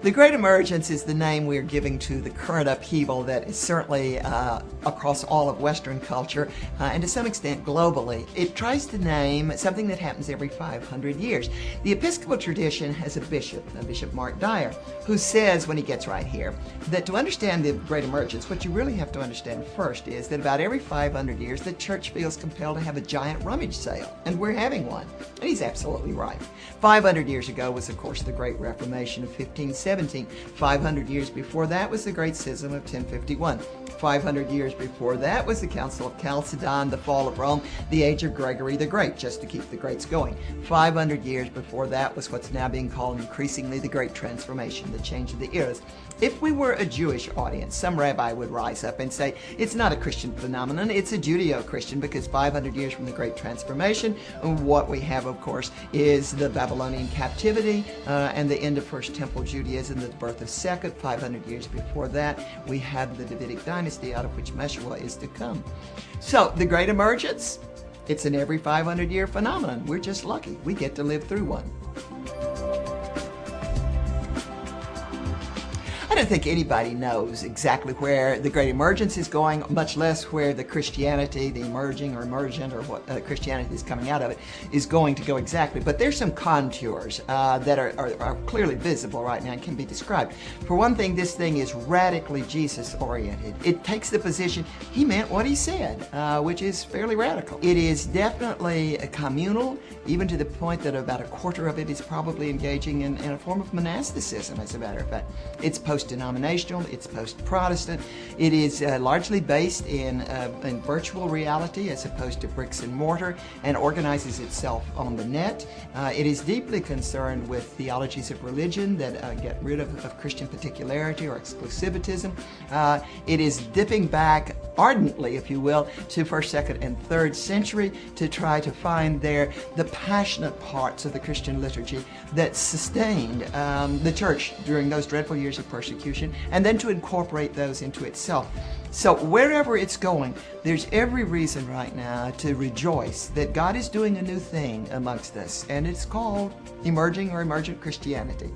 The Great Emergence is the name we're giving to the current upheaval that is certainly across all of Western culture and to some extent globally. It tries to name something that happens every 500 years. The Episcopal tradition has a bishop, Bishop Mark Dyer, who says when he gets right here that to understand the Great Emergence, what you really have to understand first is that about every 500 years the church feels compelled to have a giant rummage sale, and we're having one. And he's absolutely right. 500 years ago was, of course, the Great Reformation of 1517. 500 years before that was the Great Schism of 1051. 500 years before that was the Council of Chalcedon, the fall of Rome, the age of Gregory the Great, just to keep the greats going. 500 years before that was what's now being called increasingly the Great Transformation, the change of the eras. If we were a Jewish audience, some rabbi would rise up and say, it's not a Christian phenomenon, it's a Judeo-Christian, because 500 years from the Great Transformation, what we have, of course, is the Babylonian captivity and the end of First Temple Judaism, the birth of Second. 500 years before that, we have the Davidic dynasty, out of which Meshua is to come. So, the Great Emergence, it's an every 500-year phenomenon. We're just lucky. We get to live through one. I don't think anybody knows exactly where the Great Emergence is going, much less where the Christianity, the emerging or emergent, or what Christianity is coming out of it, is going to go exactly. But there's some contours that are clearly visible right now and can be described. For one thing, this thing is radically Jesus-oriented. It takes the position he meant what he said, which is fairly radical. It is definitely communal, even to the point that about a quarter of it is probably engaging in a form of monasticism, as a matter of fact. It's post-denominational, it's post-Protestant. It is largely based in virtual reality as opposed to bricks and mortar, and organizes itself on the net. It is deeply concerned with theologies of religion that get rid of Christian particularity or exclusivitism. It is dipping back ardently, if you will, to 1st, 2nd, and 3rd century to try to find there the passionate parts of the Christian liturgy that sustained the church during those dreadful years of persecution, and then to incorporate those into itself. So wherever it's going, there's every reason right now to rejoice that God is doing a new thing amongst us, and it's called emerging or emergent Christianity.